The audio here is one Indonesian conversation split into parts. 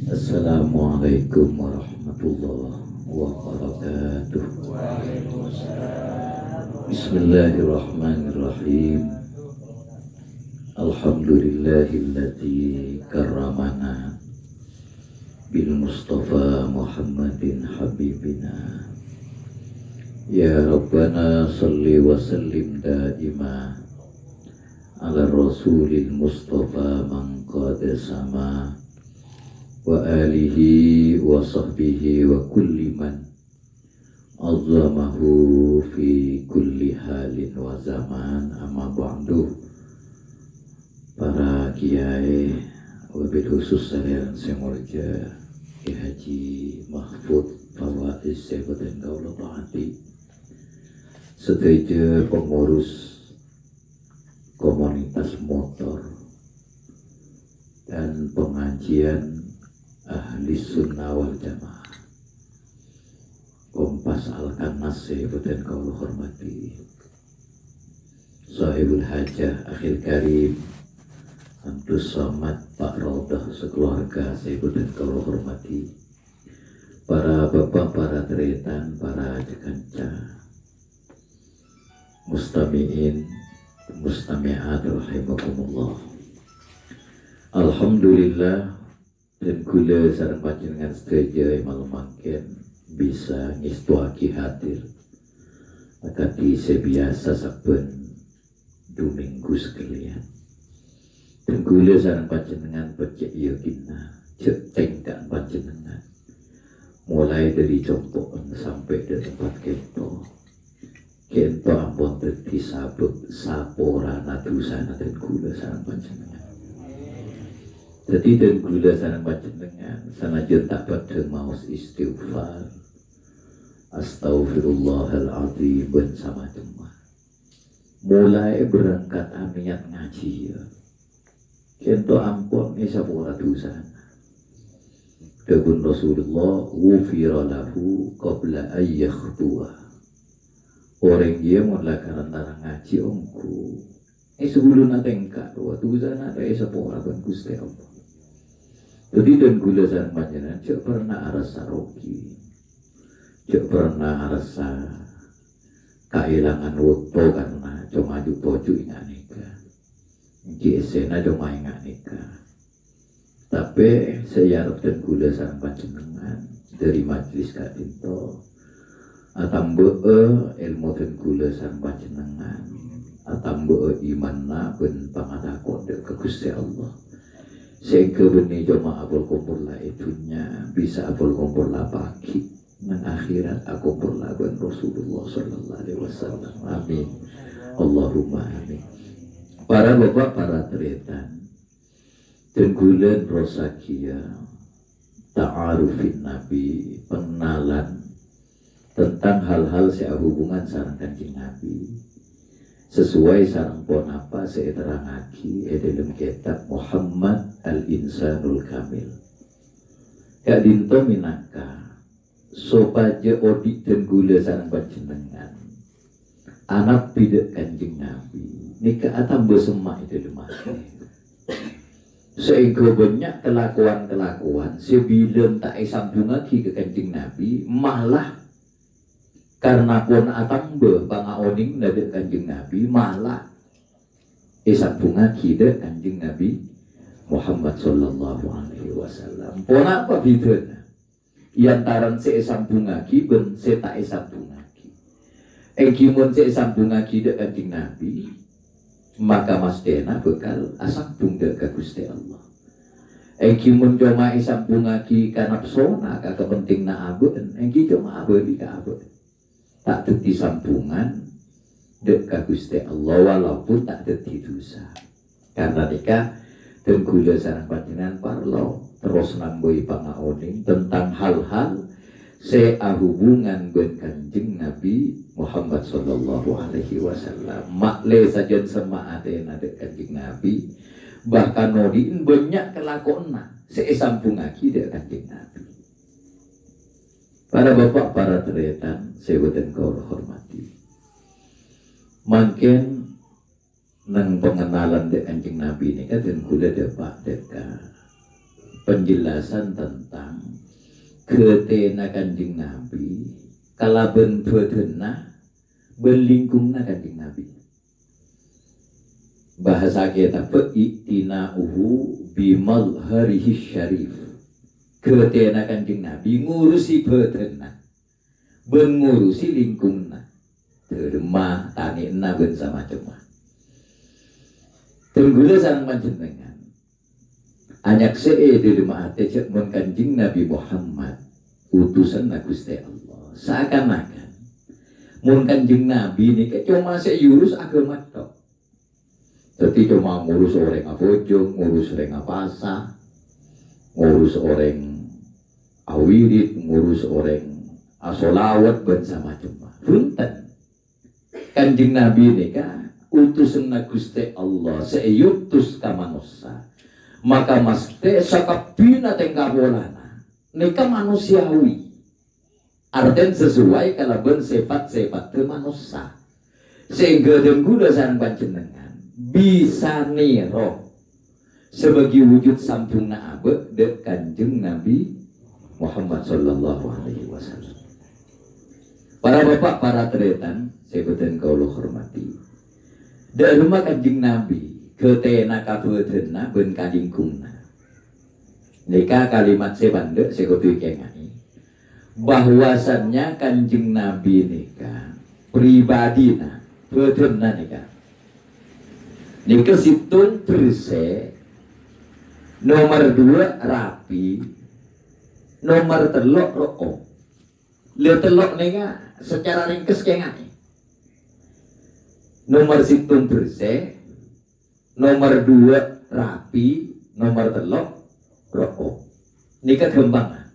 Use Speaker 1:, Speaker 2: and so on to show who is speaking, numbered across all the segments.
Speaker 1: Assalamualaikum warahmatullahi wabarakatuh. Bismillahirrahmanirrahim. Alhamdulillahilladzi karramana bil Mustafa Muhammadin habibina. Ya Rabbana salli wa sallim daima ala Rasulil Mustafa man qad sama wa alihi wa sahbihi wa kulli man azamahu fi kulli halin wa zaman. Amma ba'du. Para kiai, wabil khusus saya mulja Ki Haji Mahfud Fawaiz Sebutan Kaulah Ta'ati, setuju pengurus komunitas motor dan pengajian Ahli Sunnah wal Jamaah Kompas Al-Kanas Sebutan Kaulah hormati, Sahibul Hajah Akhil Karim Abdus Somad Pak Raudah sekeluarga Sebutan Kaulah hormati, para bapak, para teretan, para jekanca, mustami'in mustami'at rahimakumullah. Alhamdulillah dan kula sareng panjenengan sedaya malam mangken bisa ngistuaki hadir akati sebiasa saben duminggu sekalian. Dan kula sareng panjenengan percaya yakinna cek tengkan panjenengan mulai dari contohan sampai di tempat kento ampun dadi sabuk saporana dosana dan kula sareng panjenengan. Jadi dan gula sareng panjenengan sanajan tak pada maos istighfar astaghfirullahaladzim ben sama cuma mulai berangkat niat ngaji ya kento ampun isapura dosana. Dawuh Rasulullah ghufira lahu qabla ayyakhtuwa. Orang dia mulai karena ngaji ongku sebelum nanti engkau dua dosana ada isapura ben Gusti Allah. Jadi dan gula sareng panjenengan cek pernah rasa rogi, cek pernah rasa kehilangan waktu karena cuma maju ingat nikah, gisena cuma ingat nikah. Tapi saya harap dan gula sareng panjenengan dari majelis kadinto atambe ilmu dan gula sareng panjenengan atambe imanna ben pangatakon ke Gusti Allah. Sehingga benih cuma abul kumpul lah itunya bisa abul kumpul lah pagi dan akhirat aku kumpul lah ben Rasulullah sallallahu alaihi wasallam. Amin. Allahumma amin. Para bapak, para teretan, tenggulan rosakia ta'arufin Nabi, pengenalan tentang hal-hal sehubungan sareng Kanjeng Nabi sesuai sarang pon apa saya terangaki dalam kitab Muhammad Al-Insanul Kamil. Kak dinto minaka sopaja odik dan gula sarang panjenengan anak bidak Kanjeng Nabi nika atam besemak itu lemah. Sehingga banyak kelakuan sebelum tak sambung lagi ke Kanjeng Nabi malah karena pun atambe pangaoning dari Kanjeng Nabi malah isabunga kida Kanjeng Nabi Muhammad sallallahu alaihi wasallam. Pon apa bidana? Yantaran se isabunga ki ben se tak isabunga ki. Egimun se isabunga kida Kanjeng Nabi maka mastena bekal asambung ke Gusti Allah. Egimun cuma isabunga ki kana pesona ka kepentingna abeun, egi cuma abeun ka abeun. Tak dadi sambungan dek ka Gusti Allah walaupun tak dadi dosa. Karena nikah dan gula sareng panjenengan parlo terus namboi pangaoning tentang hal-hal sehubungan dengan Kanjeng Nabi Muhammad sallallahu alaihi wasallam. Makle saja semaatena dek Kanjeng Nabi bahkan nodiin banyak kelakuan sesambung lagi dek Kanjeng Nabi. Para bapak, para teretan, saya dan kau hormati. Mungkin nang pengenalan dek Kanjeng Nabi ini kan dan kuda dapat dekat penjelasan tentang ketena Kanjeng Nabi kala ben bedena berlingkungna Kanjeng Nabi. Bahasa kita itina'uhu bimal harihi syarif. Ketena Kanjeng Nabi ngurusi bedena ben ngurusi lingkungna terma tanina ben sama cuma tenggula sareng panjenengan anyak see di rumah ate cek mun Kanjeng Nabi Muhammad utusan Gusti Allah seakan-akan mun Kanjeng Nabi ini cuma seurus agama tok. Jadi cuma ngurus orang abojong, ngurus orang apasa, ngurus orang awirit, ngurus orang asolawat bersama cuma. Punten Kanjeng Nabi ini kan utusan Gusti Allah seutus ka manusia. Maka mesti sakabina tengkabolana nika manusiawi. Artinya sesuai kalaban sifat-sifat ke manusia. Sehingga denggula sareng panjenengan bisa niro sebagai wujud sampurna abad dek Kanjeng Nabi Muhammad sallallahu alaihi wasallam. Para bapak, para teretan, saya beten kaulo hormati. Dari rumah Kanjeng Nabi ketena kabetena ben kalingkungna. Nika kalimat sebande sekotui kengai. Bahwasannya Kanjeng Nabi nika pribadina betena nika. Nika situn bersih. Nomor 2 rapi. Nomor 3 ro'o. Lihat telok nika secara ringkes kengai. Nomor situn bersih. Nomor 2 rapi, nomor 3 ro'o. Nika gembangan.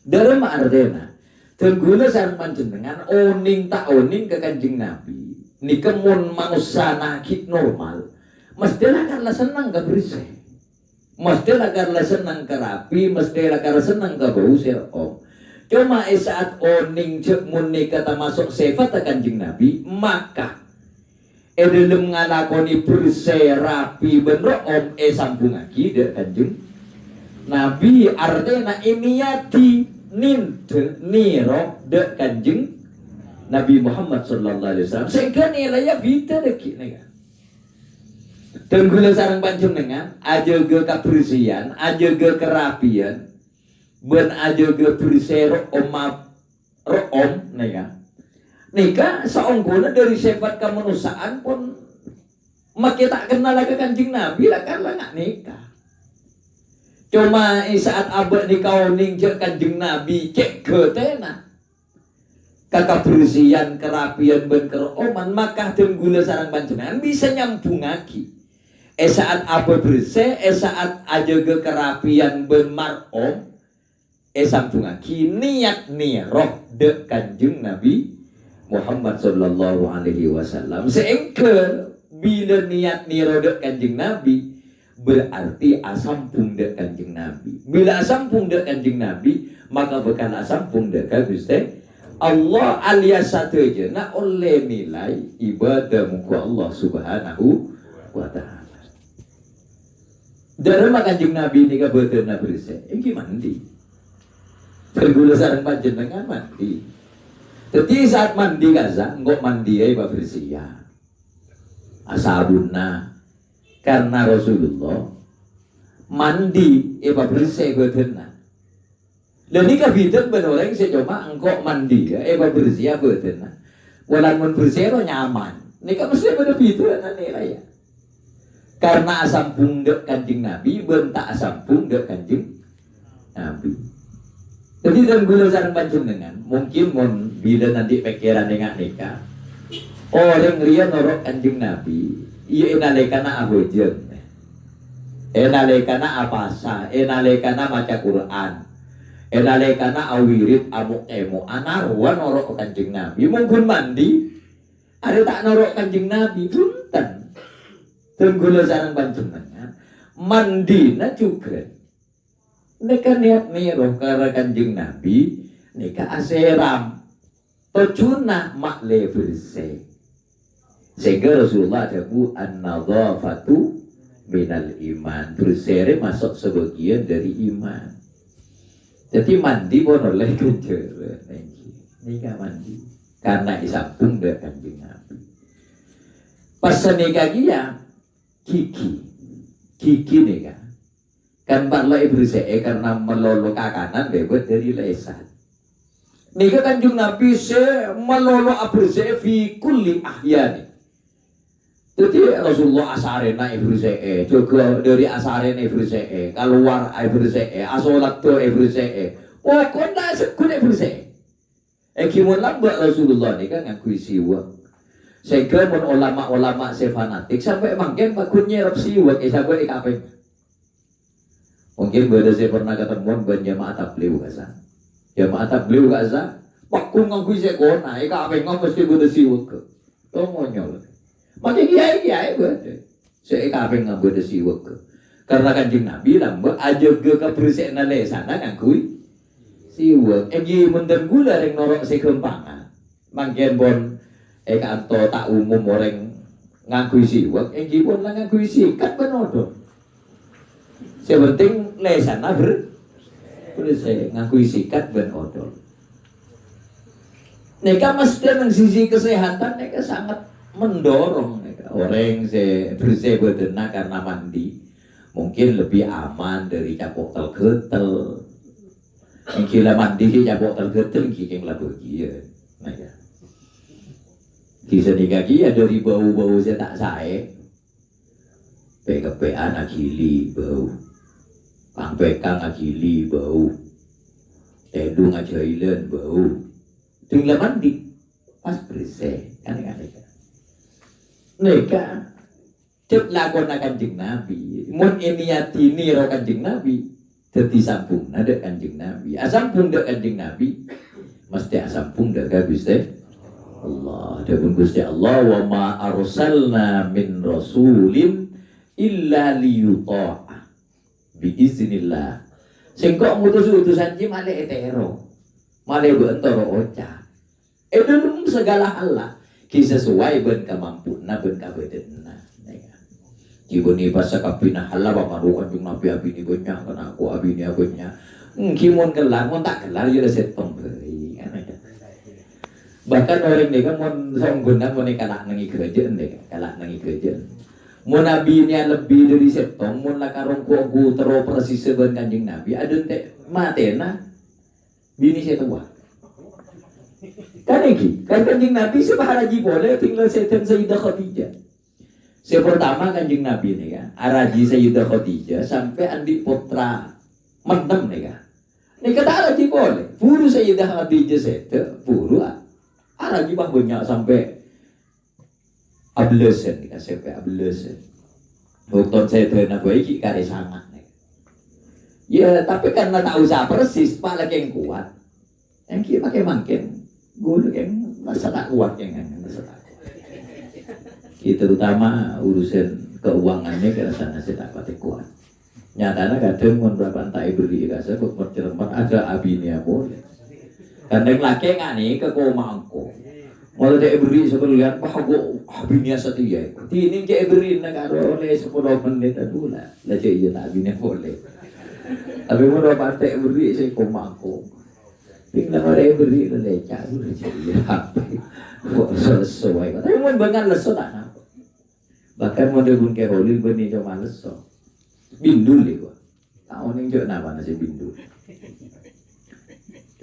Speaker 1: Dalam artinya tenggula sareng panjenengan oning tak oning ke Kanjeng Nabi. Nika mun manusia nakit normal, mestilah karena senang ke bersih. Mestilah karena senang ke rapi, mestilah karena senang ke bau om. Cuma saat oning cek mun nika masuk sifat Kanjeng Nabi, maka dalam ngalakoni bersih rapi bener om sambung lagi dek Kanjeng Nabi artinya imiyati ninte niro dek Kanjeng Nabi Muhammad sallallahu alaihi wasallam sehingga nilainya bida deki nih. Tenggula sareng panjenengan aja ge kebersihan, aja ge kerapian, ben aja ge bersih om nih kan. Nika seongguna dari sifat kemanusiaan pun makin tak kenal lagi Kanjeng Nabi lah kan lah nggak nikah. Cuma saat abad nikah oning cek Kanjeng Nabi cek ketena kakak bersihan kerapian ben keroman maka tenggula sarang panjenengan bisa nyambung lagi. Saat abad bersih, saat aja ke kerapian ben marom, sambung lagi niat roh de Kanjeng Nabi Muhammad sallallahu alaihi wasallam. Seengke bila niat nirodek Kanjeng Nabi berarti asampung dek Kanjeng Nabi. Bila asampung dek Kanjeng Nabi maka bukan asampung dek Gusti Allah alias satu aja nak oleh nilai ibadah muka Allah subhanahu wa ta'ala. Dalam Kanjeng Nabi ini kebetulan bersih. Ini mandi. Tergula sareng panjenengan mandi. Jadi saat mandi kaza, enggak mandi ya bersih ya. Asabuna karena Rasulullah mandi bersih betul. Dan ini kabinet benoreng saya coba engkau mandi ya bersih betul. Walau bersih lo nyaman. Ini kan mesti bener betul nilai ya. Karena asam pundek Kanjeng Nabi, bentak asam pundek Kanjeng Nabi. Jadi dalam gula sareng panjenengan mungkin mon bila nanti pikiran dengan nikah orang ria norok Kanjeng Nabi iya enalekana abojeng enalekana apasa enalekana maca Quran enalekana awirit amuk emo anarwan norok Kanjeng Nabi mungkin mandi ada tak norok Kanjeng Nabi punten dalam gula sareng panjenengan mandi na juga nika niat niroh karena Kanjeng Nabi nika aseram tocuna makle bersih Sehingga Rasulullah jabu an-nadhafatu minal iman, bersih masuk sebagian dari iman. Jadi mandi pun oleh kejar ini kan mandi karena disambung dengan Kanjeng Nabi. Pas nikah dia gigi nih kan parlo bersih karena melolo kakanan bebet dari lesan. Nika Kanjeng Nabi se melolo bersih fi kulli ahyani. Jadi Rasulullah asarena bersih, juga dari asarena bersih, keluar bersih, asolat tu bersih. Pokoknya sekut bersih. Kimun lambak Rasulullah ni kan ngaku siwak. Sehingga mun ulama-ulama fanatik sampai mungkin bakunnya rap siwak sampai ikapeng. Mungkin beda saya pernah ketemu berjamaah tabligh kaza. Jamaah tabligh kaza, pakung ngaku sekona, ikapeng mesti beda siwak. To monyol. Maka kiai buat saya kaping ngambil desi wek karena Kanjeng Nabi lambak aja ke kebersihan lesana ngakui siwek egi menden gula ring norok si kempangan mangkian bon kanto tak umum orang ngakui siwek egi bon lah ngakui sikat benodo sepenting lesana bersih ngakui sikat benodo neka mesti nang sisi kesehatan neka sangat mendorong orang bersih bedena karena mandi mungkin lebih aman dari capok tergetel mungkin mandi capok tergetel mungkin lah bagian kisah nikah kia dari bau-bau saya tak saya PKPan agili bau pangpekang agili bau tedung ajailan bau tinggal mandi pas bersih aneh-aneh neka cek lakon Kanjeng Nabi mun niati niro Kanjeng Nabi dadi sampung ada Kanjeng Nabi asampung dak Kanjeng Nabi mesti asampung dak Gusti Allah dapun Gusti Allah wa ma arsalna min rasulin illa liyuta'a bi iznillah sing kok ngutus utusan ki male etero male bentoro oca edun segala hal lah sesuai ben kemampuan ben kabedenna kibuni basa kapina halaba marukan jung nabi abini banyak kana aku abini abenya kimon kelar mon tak kelar ya setong beri bahkan orang ni kan mon sangguna mon kalak nangi kerajaan deh kalak nangi kerajaan mon abinya lebih dari setong mon la karong ku tero persis ben Kanjeng Nabi adun teh matena bini setua kan iki kan Kanjeng Nabi sebaharaji boleh tinggal setan Sayyidah Khadijah. Yang pertama Kanjeng Nabi nih kan araji Sayyidah Khadijah sampai andi putra menem nih kan. Nih kata araji boleh. Buru Sayyidah Khadijah sete buru araji bah banyak sampai ablesen nih kan sampai ablesen. Dokter saya nak iki kare sangat nih. Ya tapi karena tak usah persis pak lagi yang kuat. Yang kia pakai mangken. Gue yang masa tak kuat yang masa tak kita terutama urusan keuangannya karena sana saya tak pati kuat nyatanya kadang beberapa tak beri rasa bercermat ada abinya boleh kadang laki nggak nih ke komangko mau tak beri sebelian bah gue abinya setia ini kayak beri negara oleh 10 menit dulu lah iya tak abinya boleh tapi mau dapat tak beri saya komangko tinggal orang beri lecak udah jadi apa sesuai tapi mau bangun leso tak nak bahkan mau debun kerolil benih cuma leso bindul deh gua tahun ini juga nama nasi bindul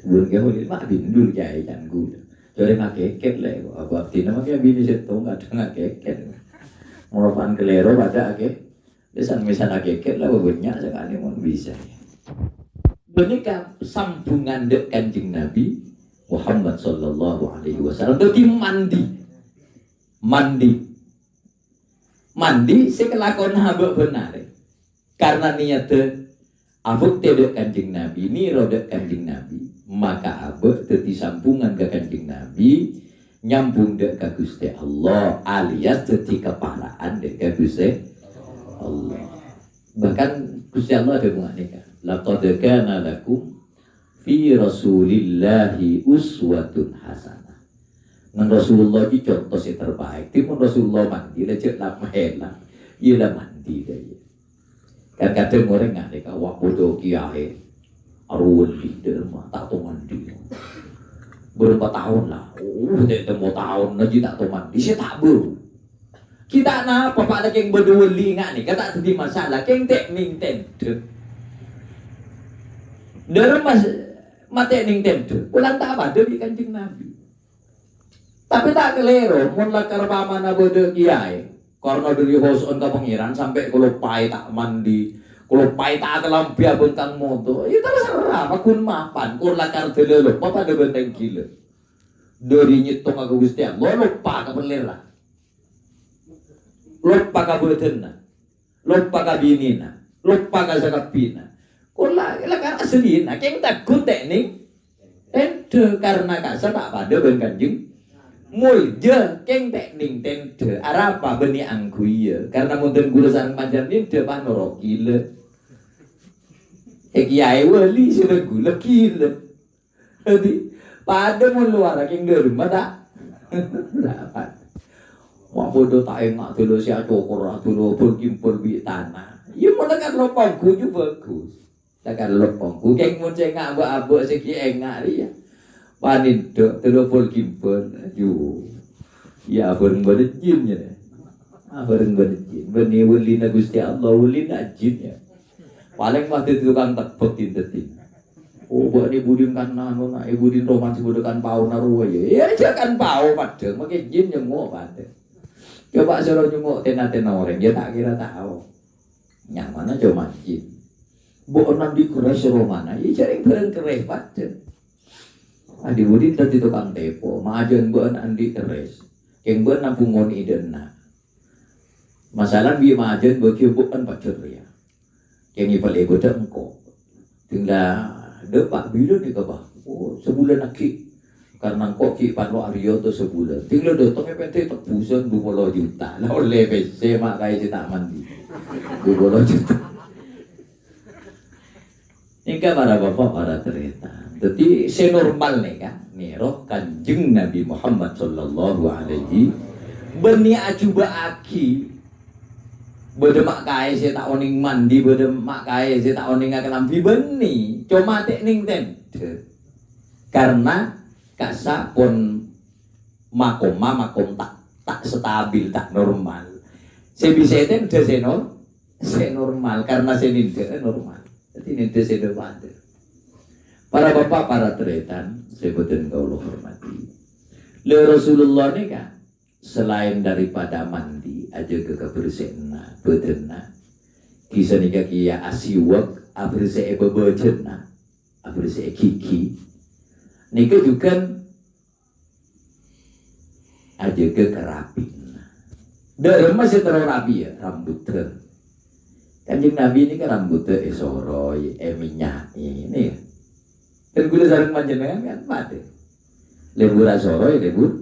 Speaker 1: bun kerolil mak bindul jaya jangan jadi ngakeket lah gua waktu nama kayak bini setong ada ngakeket merupakan kelero pada akeh misal ngakeket lah banyak sekali mau bisa menikah sambungan dek Kanjeng Nabi Muhammad sallallahu alaihi wasallam dadi mandi sekelakon haba benar karena niat abuk dek Kanjeng Nabi ni rodek Kanjeng Nabi maka abuk dadi sambungan ke Kanjeng Nabi nyambung dek ka Gusti Allah alias dadi kepalaan dek ka Gusti Allah bahkan Gusti Allah ada menganekan laqad kana lakum fi rasulillahi uswatun hasanah Nang Rasulullah itu contoh si terbaik. Timun Rasulullah mandi lah cek lah mahela. Ia lah mandi dah. Kan kadang orang nggak deka waktu tu kiai arun di rumah tak tahu mandi. Berapa tahun lah. Tak tahu tahun lagi tak tahu mandi. Saya tak ber. Kita nak apa pada keng berdua lingat ni. Kata tadi masalah keng teknik tentu. Dalam mati ning tentu. Ulang tak apa demi Kanjeng Nabi. Tapi tak kelero, mun lakar pamana bode kiai. Karena dari hoson ke pengiran sampai kalau pai tak mandi, kalau pai tak kelampi bentang moto, ya terserah. Makun mapan, kur lakar delelo, apa ada benteng gila. Dari nyitung aku gusti Allah, lupa ke pelera, lupa ke betena, lupa ke binina, lupa ke zakapina. Kur lakar aslina, keng takut teknik, ente karena kasar tak pada Kanjeng. Mulja keng tekning tente arapa beni angkuya karena mungkin gula sarang panjang ni de panoro gila kiai wali sudah gula gila jadi pada luar keng de rumah tak dapat wah bodoh tak enggak dulu si acokor dulu berkimpul di tanah ya menekan lopongku juga bagus tekan lopongku keng mun cengak abu-abu segi enggak dia panin dok telepon kimpun ju ya bareng badet jin ya bareng badet jin beni wali na Gusti Allah wali na jin ya paling waktu itu tukang tebek tin oh buat ni budin kan nano na budin roman sebudakan pau naruwa ya jangan pau padeng make jin nyengok padeng coba suruh nyengok tena-tena orang dia tak kira tahu yang mana cuma jin bu onam di keres romana ya jaring bareng keres padeng Adi Budin tadi tukang tepo, maajan buan andi keres, yang buan nampung ngoni dena. Masalah bi maajan bagi bukan pacar ya, yang ipal ego dengko, tinggal depak bilu ni kebah, oh sebulan aki, karena kok ki panlo Aryo tu sebulan, tinggal datangnya pente tebusan 20 juta, lah oleh PC mak kaya cita mandi, 20 juta. Ini kan para bapak para ternyata. Jadi senormal nih kan, nih roh Kanjeng Nabi Muhammad Sallallahu Alaihi beni acuba aki bedemak kaya saya tak oning mandi bedemak kaya saya tak oning kelambi beni cuma tekning tente karena kasa pun makom tak stabil tak normal saya bisa itu udah senormal karena saya tidak normal jadi ini saya pada para bapak, para teretan, sebutin kau hormati. Le Rasulullah ni kan, selain daripada mandi, aja ke kebersihan, bedena. Kisah ni kia asiwak, abersih bebejena, abersih kiki. Nika juga aja ke kerapin. Dah masih terlalu rapi ya, rambut ter. Kanjeng Nabi ini kan rambutnya esoroy, minyak ini. Dan gula sarang panjenengan kan pada lebur asoroy lebur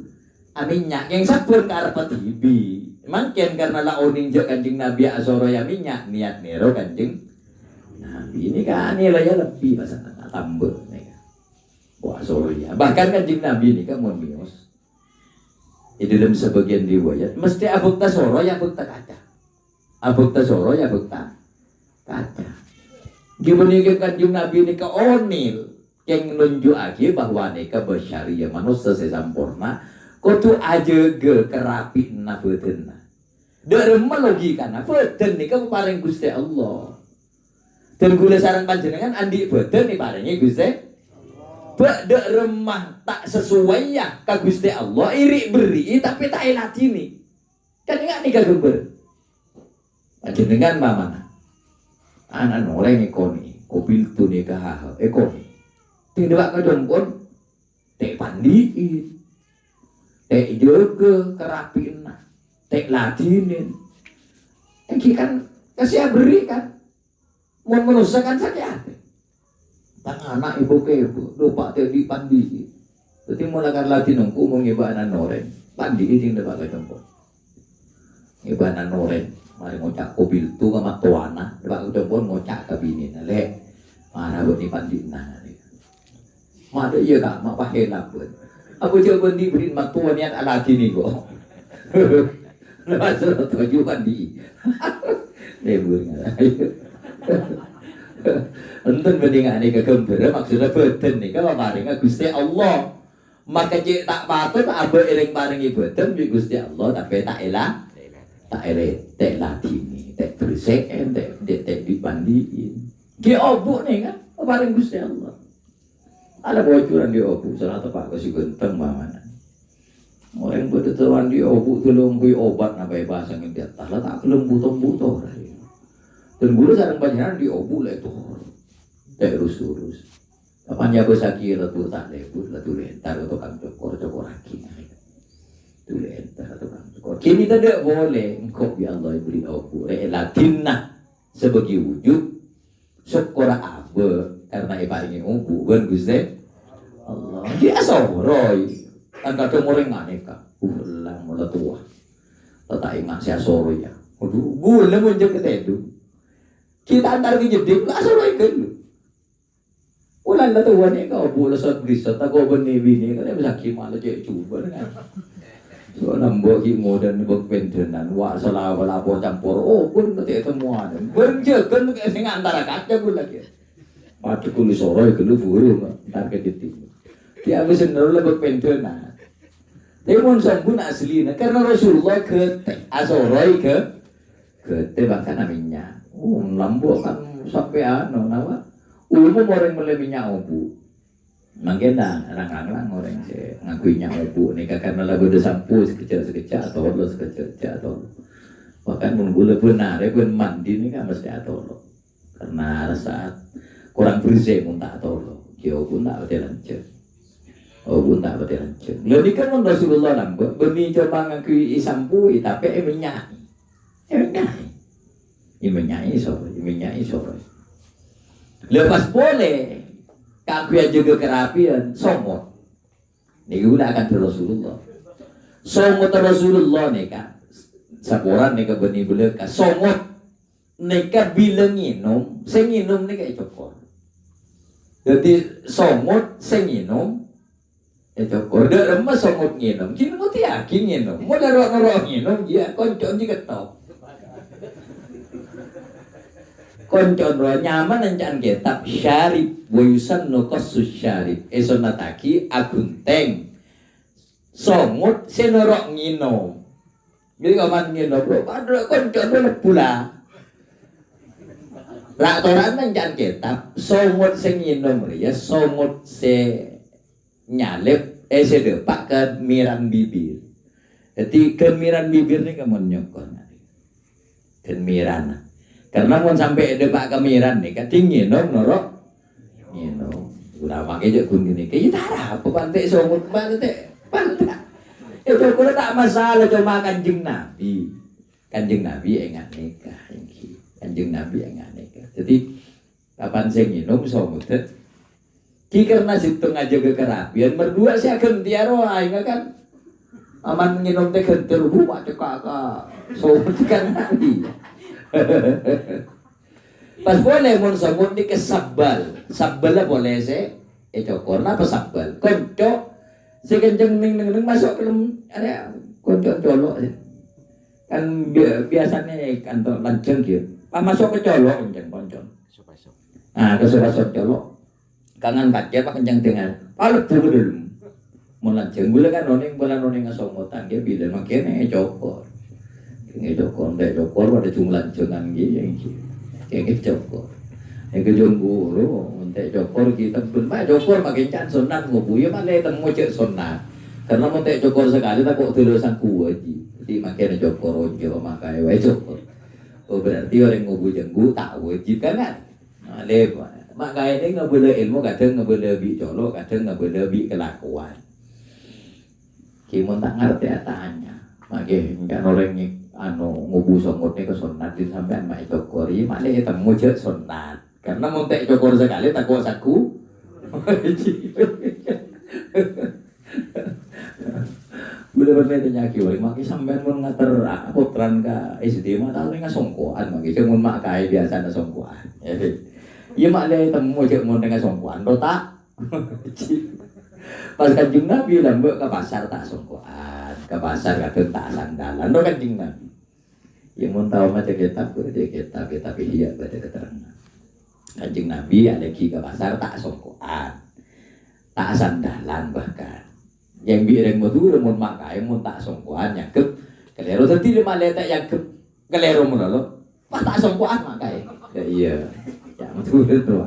Speaker 1: minyak yang sabun karpa tibi. Mungkin karena laoning jo Kanjeng Nabi asoroy minyak niat nero Kanjeng Nabi ini kan nilainya lebih pasangan tambah nih. Wah asoroy bahkan Kanjeng Nabi ini kan mau mios. Di dalam sebagian riwayat mesti abuk tasoroy abuk kaca. Abuk tasoroy abuk kaca. Gimana Kanjeng Nabi ini ke onil yang nunjuk lagi bahwa neka bersyariah manusia sempurna kudu aja ge kerapi na beuteuna deureuh logika na beuten nika paring Gusti Allah dan gula sareng panjenengan andi beuten ni paringi Gusti deureuh mah tak sesuai ya ka Gusti Allah iri beri tapi tak elatini kan enggak nika gember panjenengan mamana anak orang ekoni kobil tu nikah ekoni tidak kadang pun tek pandiin tek jaga kerapin tek ladinin ini kan kasih beri kan mau menusakan saja tak anak ibu ke ibu lupa tek di pandiin jadi mulakan ladin nungku mau ngibanan noreng pandiin tidak kadang pun ngibanan noreng mari ngocak kobil tu sama tuana tidak kadang pun ngocak kabinin lek mana buat di pandiin mana iya kak mak pakai lapun Aku coba diberi matuan yang alati nih kok. Lepas itu mandi. Leburnya. Enten mendingan ini kegembira maksudnya badan nih kalau paling Gusti Allah. Maka cek tak patut abe iring paringi badan di Gusti Allah tapi tak elah. Tak elah tak latini, tak bersihkan, tak dipandiin. Dia obuk nih kan, paling Gusti Allah. Ada bocoran di obuk, salah tepak kasih genteng mana. Orang berdetuan di obuk belum kui obat nabai bahasa yang dia tak lah tak belum butuh. Dan guru sarang panjenengan di obuk lah itu. Tak urus. Kapan ya besar kira tu tak lebut lah tu lentar atau kang cokor lagi. Tu lentar atau kang cokor. Kini tidak boleh engkau ya Allah beri obuk. Latinna sebagai wujud syukur abe karena ibadah ini obuk kan Gusti Allah. Dia soroi. Kan kadang orang nganeka, ulang mula tua. Tak ingat saya soroi ya. Aduh, gula muncul ke tedu. Kita antar ke jeding, tak soroi ke lu. Ulang lah tua ni kau boleh sot berisot, tak kau benih bini, kalau bisa kimal aja cuba dengan. So nambah kimo dan berpentenan, wak salah lapor campur, oh pun betul temuan. Berjaga tu kasi antara kaca pun lagi. Mati kulis soroi ke lu burung, antar ke jeding. Dia habis sendiri berpentenan. Demon sambun asli karena Rasulullah asoroi ke bahkan namanya lambo kan sampai nawa umum orang meleminya obu mangkena orang orang se ngakuinya obu nih karena lagu de sampu sekecil atau lo sekecil atau bahkan menggula benar pun mandi nih kan mesti atau lo karena rasa kurang bersih muntah atau lo jauh pun tak ada lancar. Oh bunda betul lanjut. Lalu kan Rasulullah nambah beni coba ngakui isampui tapi menyai. Menyai sore. Lepas boleh kaku yang juga kerapian somot. Nih udah akan ke Rasulullah. Somot Rasulullah nih kan. Saporan nih ke beni belaka. Somot nih kan bilang minum, saya minum nih kayak cokor. Jadi somot saya minum. Cokor dah remas somot nginom, kini mau tiakin nginom, mau darah nginom dia koncon juga top. Koncon roh nyaman encan kitab syarif, wayusan nukosus syarif, esonataki agunteng, somot senorok nginom. Jadi kaman nginom bro, padahal koncon roh pula. Laktoran encan kitab, somot se nginom ya, somot se nyalep sedepak kemiran bibir. Jadi kemiran bibir ni kamu nyokor kemiran. Karena mau sampai depak kemiran ni kan tinggi norok udah pakai je kun gini kita apa pantai somut pantai. Itu kalau tak masalah cuma kanjeng Nabi ingat nikah kanjeng Nabi ingat nikah. Jadi kapan saya minum somut ki karena situ ngajaga kerapian berdua sih akan tiaro aing kan aman nginum teh kentir rumah cek kakak so kan nanti pas boleh mun sabun di kesabal lah boleh sih cokor apa sabal konco si kenceng ning masuk ke ada konco colok kan biasanya kantor lanceng gitu masuk ke colok kenceng konco ke sobat colok kangen baca pak kencang dengan palut dulu mulan jenggula kan noning ngasomotan dia bilang makanya cokor dek cokor pada jumlah jangan gitu kayak cokor yang kejonggu dek cokor kita bermain cokor makin can sunat ngubuya malah temu cek sunat karena mau dek cokor sekali tak kok tulisan kuaji jadi makanya cokor ojo makanya cokor oh berarti orang ngubu jenggu tak wajib kan lebar. Makanya ini nggak boleh ilmu, kadang nggak boleh lebih colok, kadang nggak boleh lebih kelakuan. Kimun tak ngerti tanya, makanya nggak orang ngubu songotnya ke sunat di sampai mak cokori, makanya temu je sunat. Karena mau tek cokor sekali tak kuat saku. Bener-bener tanya kiwali, makanya sampai mau ngater putran ke SD mah tahu nggak songkoan, makanya cuma mak kaya biasa ada songkoan. Iya mak dia temu cek mau dengan songkuan, tak? Pas Kanjeng Nabi lambek ke pasar tak songkoan, ke pasar kadang tak sandalan, lo Kanjeng Nabi. Yang mau tahu macam kitab, kitab iya pada keterangan. Kanjeng Nabi ada ke pasar tak songkoan, tak sandalan bahkan. Yang biar mau dulu mau makai mau tak songkoan yang kelero tadi lima letak yang kelero mau lo, pas tak songkoan makai. Ya iya, yang betul itu.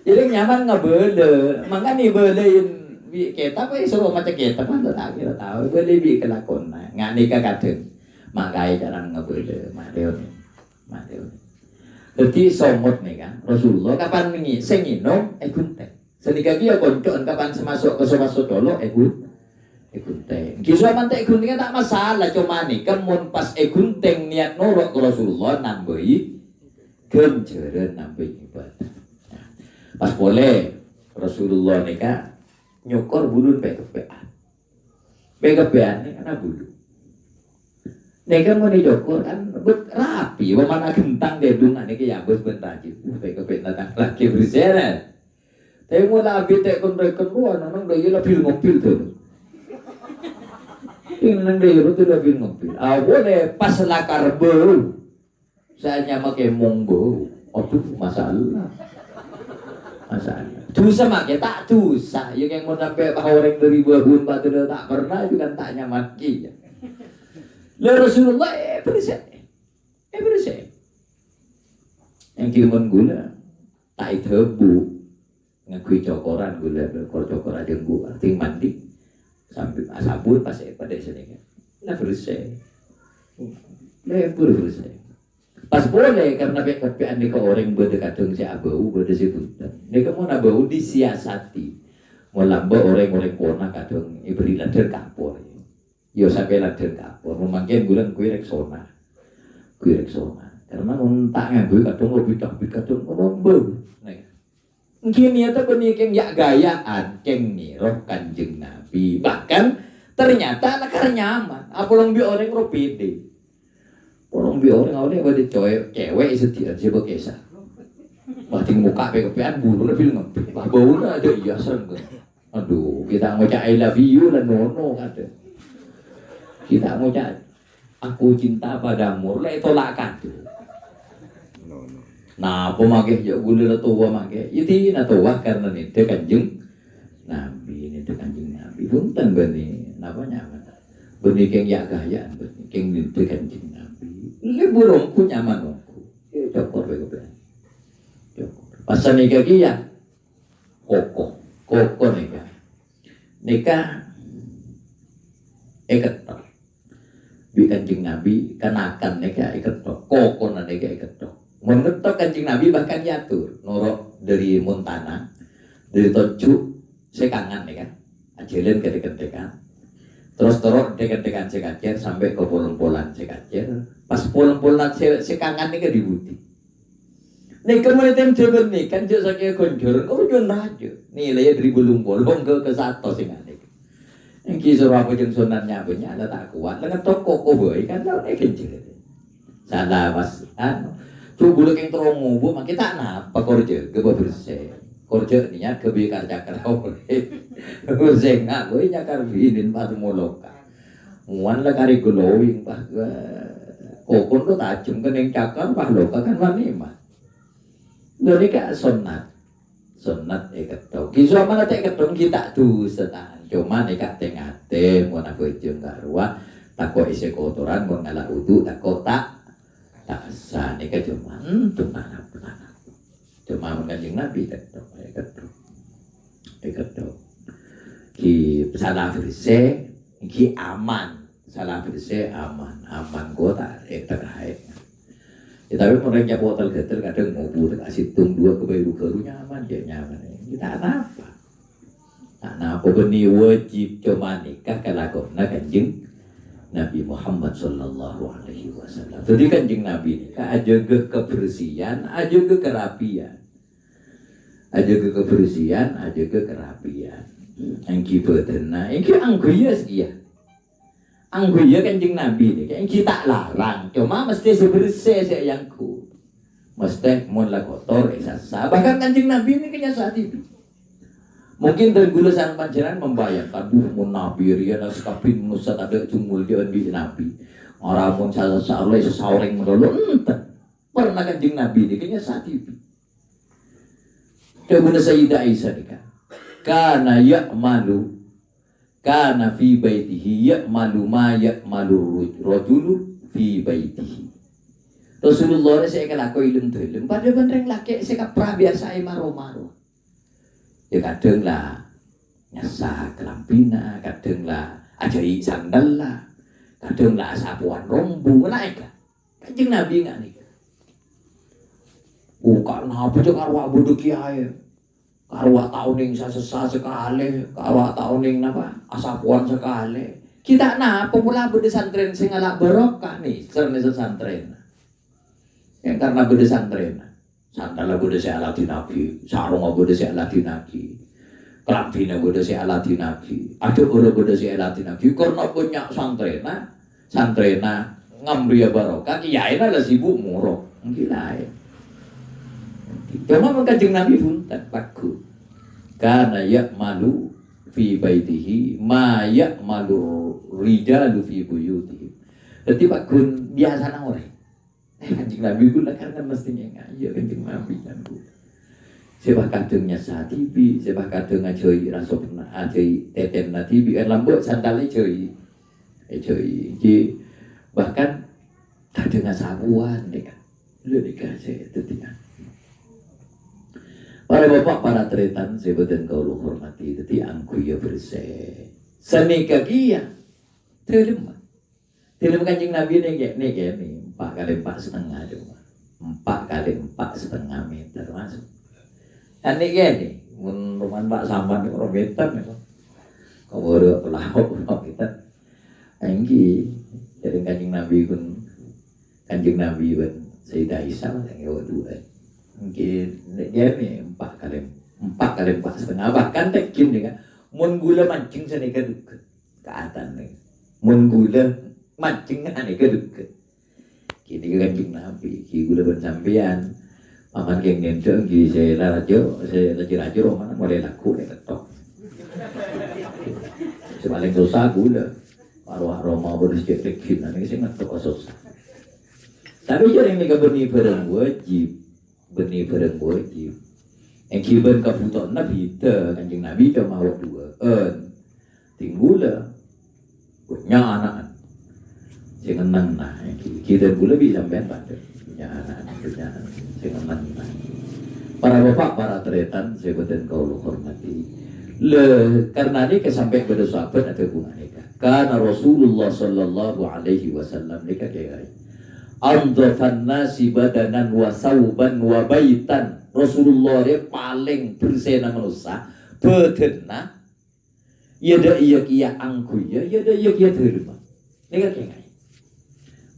Speaker 1: Jadi nyaman ngebele, makanya belein kita apa suruh macam kita kan tak kira tahu beli bi kelakon nggak nikah kadang makai jarang ngebele Mateo. Jadi somot nih kan Rasulullah kapan nih sengino gunting sedikit dia koncon kapan semasuk ke semasuk dulu gunting kisah mantek guntingnya tak masalah cuma nih kemun pas gunting niat nurut ke Rasulullah nambahi kenceran nambahi ibadah pas boleh Rasulullah nikah nyokor bulun bekepean ini karena bulu neka mau dijokor kan rapi mana gentang dedungan ini ya bos bentajin bekepean datang lagi berseran tapi mau lebih tak kontra nong doi lebih ngopil tuh ini nang doi itu lebih ngopil boleh pas lakar bau saya pakai monggo masalah dosa maknya tak dosa ya yang mau sampai orang 2000 tahun tak pernah juga tak nyaman ya Rasulullah bersih yang kiaman gula tak tebu ngakui cokoran gula cokor aja gua ting mandi sampai sabun pas pada sini kan bersih bersih pas boleh karena kepean ni kau orang berdekatun si abau berdesebutan. Ni kamu nak bau disiasati. Melamba orang kona kadang iberi lader kapur. Yo sampai lader kapur. Memangkin bulan kue reksona. Karena untak nganggu kadang lebih kadang ngomong bau. Mungkin niatnya penikeng yak gayaan keng roh Kanjeng Nabi. Bahkan ternyata nak nyaman. Apalagi orang roh pede. Orang biar orang awalnya pada cewek setiap siapa kisah, mati muka kepean bulu lebih ngepet, bau ada hiasan kan, aduh kita mau cak I love you dan nono ada, kita mau cak aku cinta padamu, lah tolak kado, nah pemakai jauh gula tua makai, itu tua karena ini Kanjeng Nabi punten benih, namanya apa? Benih keng yak gayaan, benih keng itu Kanjeng Nabi. Ini burungku nyaman aku. Cokor begitu. Pasal nikah dia, koko nikah. Nikah, ketok. Bi Kanjeng Nabi kenakan nikah ketok. Koko na nikah ketok. Mengetok Kanjeng Nabi bahkan yatur. Norok dari Montana, dari Toju, sekangan nikah. Ajalan kedekan. Terus dekan sekacer sampai ke polan-polan sekacer. Pas polan-polan sekangan ini ke dibuti. Nih kemudian jalan nih kan jauh sakit konjur. Kau jual aja. Nilainya dari bolong-bolong ke satu singan nih. Yang kisah apa yang sunatnya punya ada tak kuat. Dengan toko boy kan tahu nih kencur. Salah pas coba yang teromu bu makin tak napa kerja gak bersih. Kerja niat kebikar cakar oleh kursi nggak gue nyakar binin pas moloka muan lah kari glowing pas kokon tuh tajam kan yang cakar pas loka kan manima dari kayak sunat ikat kisah mana tak ketong kita tuh setan cuma ikat tengate mau nak kerja nggak ruah takut isi kotoran mau ngalah udu takut tak sah ikat cuma Kanjeng Nabi ketok. Ki salah bersih, ki aman. Salah bersih aman kota terkait. Ya, tapi mereka botol geter kadang ngobrol kasih tung dua ke baru nyaman ya nyaman. Kita apa? Apa beni wajib cuma nikah kelakona Kanjeng Nabi Muhammad Sallallahu Alaihi Wasallam. Jadi Kanjeng Nabi nikah aja ke kebersihan, aja ke kerapian. Aja ke kebersihan, aja ke kerapian. Angki bedena, angki angguya sekian. Angguya Kanjeng Nabi ni, kan kita larang. Cuma mesti sebersih sayangku. Mesti mun la kotor esasa. Bahkan Kanjeng Nabi ni kanya saat itu. Mungkin tergula sang panjenengan membayangkan mun nabi riyen sekapin nusa ada cumul di nabi. Ora mun sasare sesaureng melulu enten. Pernah Kanjeng Nabi dikenya satipi. Kemudian Sayyidah Aisyah dikah. Kana ya'malu kana fi baitihi ya'malu ma ya'malu rajulu fi baitihi. Rasulullah saya kelako ilum telum pada benreng laki saya kapra biasa maro-maro. Ya kadang lah nyasa kelampina, kadang lah ajai sandal lah, kadang lah sapuan rombu naik kan. Kanjeng Nabi nggak nih. Karena apa tuh karwa bodoh kiai, karwa tahun yang sasa sekali, karwa tahun yang apa asapuan sekali. Kita napa pula bodoh santren sing ala barokah nih, serne santren. Yang karena bodoh santren. Sandal bodoh si alati nabi, sarung bodoh si alati nabi, kelampina bodoh si alati nabi, aduk bodoh si alati nabi. Karena punya santrena ngambil barokah, kiai lah sibuk murok, gila ya. Cuma Kanjeng Nabi pun tak paku, karena malu fi baitihi, ma malu rijalu fi buyutihi. Jadi pakun biasa nang orang. Kanjeng Nabi ku lah karena mestinya ngaya Kanjeng Nabi kan ku. Sebab kadangnya satibi, sebab kadang ajoi rasa pernah ajoi teten natibi kan lambut sandalnya ajoi. Jadi bahkan kadangnya sabuan dekat. Lu dikasih tetikan. Para bapak, para tretan, sebutan kau lu hormati, teti angku ya bersih. Seni kakia, terima. Terima Kanjeng Nabi nih 4 kali 4,5 cuma 4 kali 4,5 meter masuk. Ini gini, rumah Pak Samban itu meter nih, kau baru pulau kita. Anggi, jadi Kanjeng Nabi pun Sayyidah Aisyah yang kedua. Mungkin gini 4 kali 4,5 bahkan tekin nih kan, mun gula mancing sana ke atas nih, mun gula mancing ane ke dekat. Kini Kanjeng Nabi, ki gula bersampian, paman keng nendeng ki saya rajo mana mulai laku nih ketok. Sepaling susah gula, arwah Roma bersih tekin, ane saya ngetok susah. Tapi jadi ini benih barang wajib, yang kiban kaputon Nabi itu Kanjeng Nabi cuma mau 2, tinggula, punya anak. Jangan nang nah, kita boleh bisa sampai pada punya anak, jangan nang. Para bapak, para tretan, sebutan kau lu hormati. Karena ini kesampai pada sahabat ada bunga nikah. Karena Rasulullah Sallallahu Alaihi Wasallam nikah dia. Andafan nasi badanan wa sauban wa baitan. Rasulullah dia paling bersena manusia, bedena. Yada iya kia angku ya, yada iya kia terima. Nikah dia.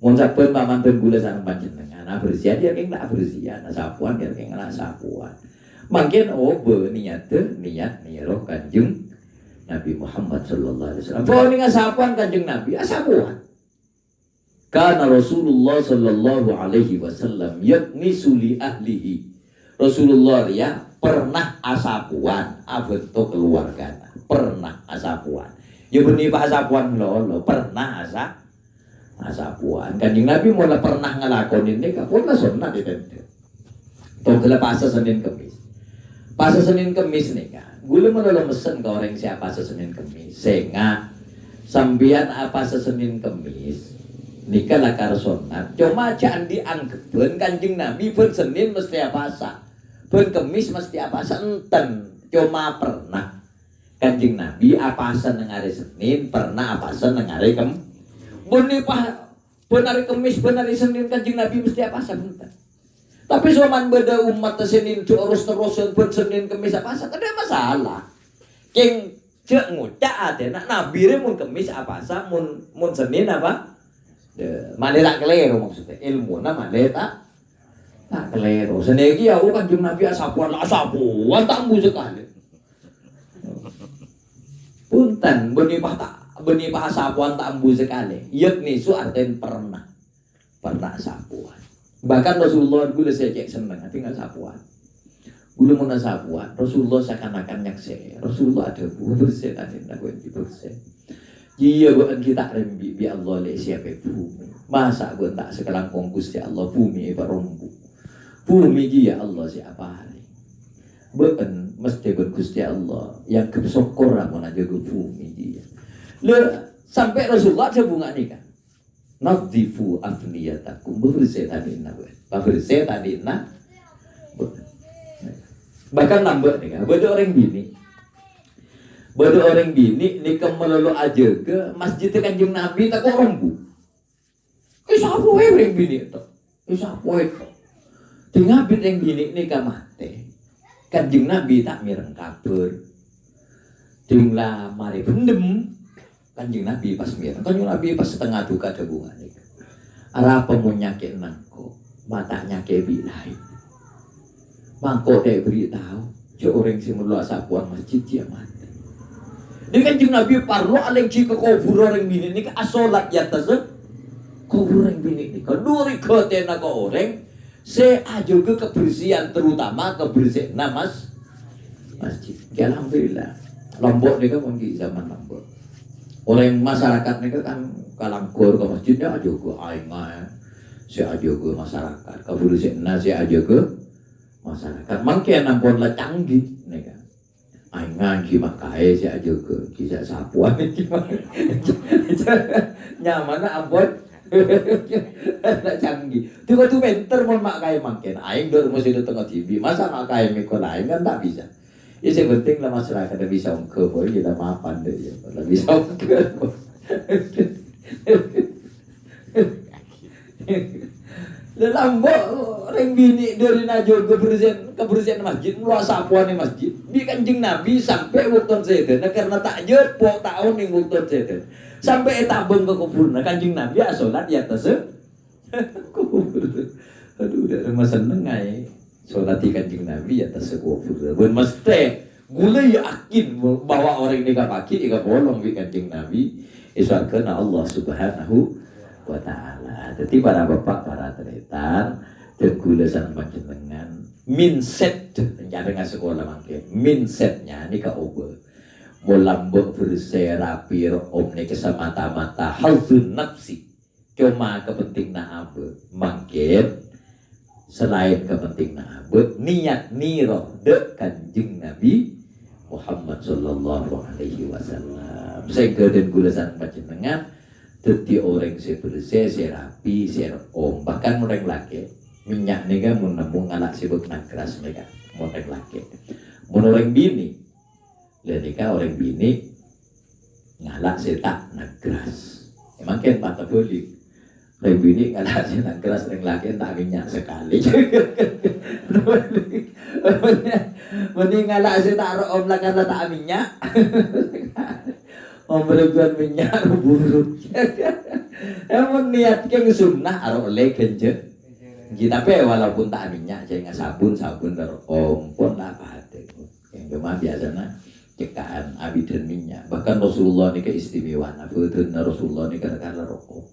Speaker 1: Muncapen pamanten gula sareng panjenengan, bersihan dia keng tak bersihan, sapuan dia keng nak sapuan. Mungkin niat roh Kanjeng Nabi Muhammad sallallahu alaihi wasallam. Bawa dengan sapuan Kanjeng Nabi, sapuan. Karena Rasulullah sallallahu alaihi wasallam yaknisu li ahlihi. Rasulullah ya pernah asapuan, bentuk keluarga. Pernah asapuan. Ya benih asapuan lo pernah asapuan. Kanjeng Nabi mulai pernah ngelakonin ini kapun lah sunnah itu. Tuh gula pasal Senin Kemis. Pasal Senin Kemis nih kan. Gula mulai mesen ke orang siapa pasal Senin Kemis. Sehingga sambian apa Senin Kemis nikah lakar sunnah. Cuma jangan dianggapin Kanjeng Nabi pun Senin mesti apa asa. Pun Kemis mesti apa asa enten. Cuma pernah Kanjeng Nabi apa asa nengari Senin, pernah apa asa nengari Kemis. Benar Kemis, benar Senin Kanjeng Nabi mesti apa sebentar. Tapi zaman beda umat Senin terus-terusan pun Senin Kemis apa sah, ada masalah. Keng cek ngucak ada nak Nabi mun Kemis apa sah, mun Senin apa? Mana tak keliru maksudnya ilmu nama tak keliru. Senegi aku Kanjeng Nabi asapuan tak ambu sekali. Punten benih bahasa sapuan tak ambu sekali. Yakni su artinya pernah sapuan. Bahkan Rasulullah dulu saya cek seneng tinggal sapuan. Gula mau nasabuan, Rasulullah seakan-akan nyaksir. Rasulullah ada bersih tadi nak bersih. Jia buat kita rembi bi Allah le siapa bumi. Masa gua tak sekarang kongkus ya Allah bumi barombu. Bumi dia Allah siapa hari. Beun mesti bergusti Allah yang kesyukur mau aja ke bumi dia. Le sampai Rasulullah ada bunga nikah. Nadhifu afniyatakum bersih tadi nak bersih tadi nak. Bahkan nambah nih, beda orang bini nikah melulu aja ke masjid Kanjeng Nabi tak kok rombu. Siapa orang bini itu? Siapa itu? Tinggal orang bini nikah mati. Kanjeng Nabi tak mireng kabur. Tinggal mari pendem. Kanjeng Nabi pas mireng. Kanjeng Nabi pas setengah duka tabungan nih. Arah pemunyakit nangko matanya kebilai. Mangko teh beritahu, orang si mula sapuan masjid dia mati. Ini Kanjeng Nabi parlo aleng jika kubur orang bini ini ke asolat ya tasuk kubur orang bini ini keduri kotena ke orang se aja ke kebersihan terutama kebersihan masjid. Alhamdulillah Lombok ni kan mungkin zaman Lombok. Orang masyarakat ni kan kalangkur ke masjidnya aja ke aing se aja ke masyarakat kebersihan se aja ke masyarakat mungkin nampun lah canggih nih kan aingan kimakai si aja ke kisah sapuan nyaman ampun lah canggih tu kau tu benter mau makai mungkin aing dor mesti di tengah TV masa makai mikon aing kan tak bisa ya penting lah masyarakat ada bisa ongke boleh kita maafan deh ya lah bisa ongke Lelambok orang bini dari najo kebersihan masjid mulai sapuan di masjid di Kanjeng Nabi sampai waktu sedan karena tak jepok tahun yang waktu sedan sampai tabung ke kubur Kanjeng Nabi sholat di atas kubur. Aduh udah rumah seneng ay sholat di Kanjeng Nabi atas kubur bukan mesti gula yakin bahwa orang ini gak pagi gak bolong di Kanjeng Nabi iswarkan Allah Subhanahu wa ta'ala. Jadi para bapak, para tretar tegulasan panjenengan mindset dengan sekolah mangke mindsetnya ini ke obo mulambok bersih rapi om ini kesemata-mata halun nafsi cuma kepenting na abe mangke selain kepenting na abe niat niro de Kanjeng Nabi Muhammad sallallahu alaihi wasallam sehingga dan gulasan panjenengan jadi orang sebersih, serapi, serom bahkan orang laki minyak ni kan menemu anak sibuk nagras mereka orang laki orang bini lenika orang bini ngalak setak nagras emang kan patah boleh orang bini ngalak setak nagras orang laki tak minyak sekali mending ngalak setak rom lah karena tak minyak memberikan minyak buruk. Emang niat keng sunnah arok le kenje. Kita pe walaupun tak minyak jangan sabun pun lah pate. Yang cuma biasanya cekaan abidan minyak. Bahkan Rasulullah ni keistimewaan. Betul Rasulullah ni kala rokok.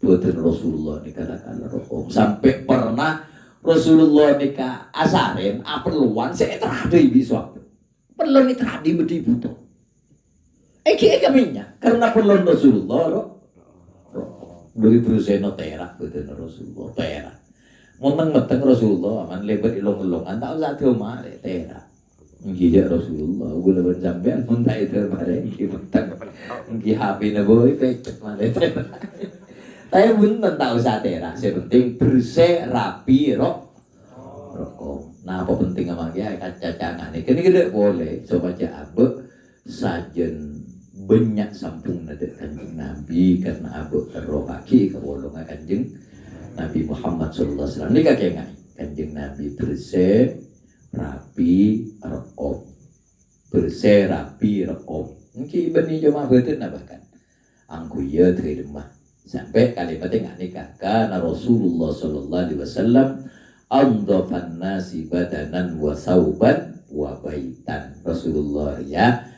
Speaker 1: Betul Rasulullah ni kala rokok. Sampai pernah Rasulullah ni ka asarin aperluan saya terhadap biswak. Perlu ni terhadap bedi butuh. Eki minyak karena perlu Rasulullah dari berusaha terak betul Rasulullah terak meteng Rasulullah aman lebar ilong-ilongan tak usah cuma terak ngijak Rasulullah gula berjambean pun tak itu bareng meteng ngi HP na boy pecek male terak tapi pun tak usah terak sepenting bersih rapi rokok nah apa penting amang ya kacacangan ini gede boleh coba aja abe sajen banyak sampung nade Kanjeng Nabi karena abu roh kaki kewolongan Kanjeng Nabi Muhammad sallallahu alaihi wasallam. Ini kakek ngai Kanjeng Nabi bersih rapi rekom bersih rapi rekom. Mungkin bani jemaah betul bahkan angku ya terima sampai kalimatnya nggak nikah karena Rasulullah sallallahu alaihi wasallam andafan nasi badanan wa sauban wa baitan. Rasulullah ya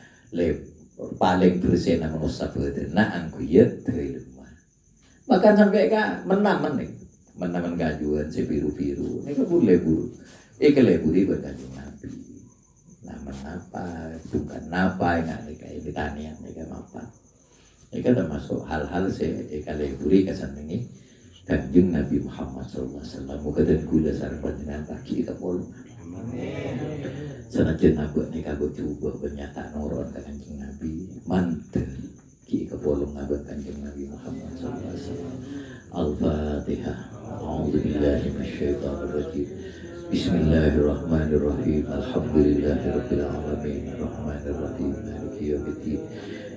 Speaker 1: paling bersih nama musafir na angku ya terima bahkan sampai ka menaman gajuan si biru ini kan boleh buru Ikaleburi berkanjeng Nabi. Nama apa, bukan apa yang ada kayak ditanian, ikan apa. Ikan termasuk hal-hal saya ikaleburi kesan ini kanjeng Nabi Muhammad SAW. Muka dan gula sarang panjenengan kaki kapol. Senajan aku nih kabut coba pernyataan orang ke kanjeng Nabi mantel ki kapolong ngabot kanjeng Nabi Muhammad SAW. Al-Fatihah. A'udzubillahi minasyaitonir rajim. Bismillahirrahmanirrahim. Alhamdulillahirabbil alamin. Arrahmanirrahim. Maliki yaumiddin.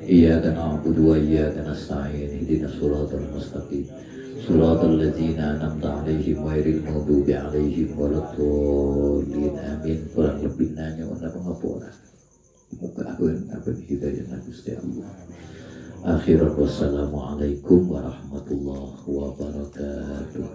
Speaker 1: Iyyaka na'budu wa iyyaka nasta'in. Ihdinas siratal mustaqim. Siratal ladzina an'amta 'alaihim ghairil maghdubi 'alaihim waladdallin. Amin. Kurang lebih nanya ana pangapura. Muka abun hidayah Gusti Allah. Akhirat wassalamualaikum warahmatullahi wabarakatuh.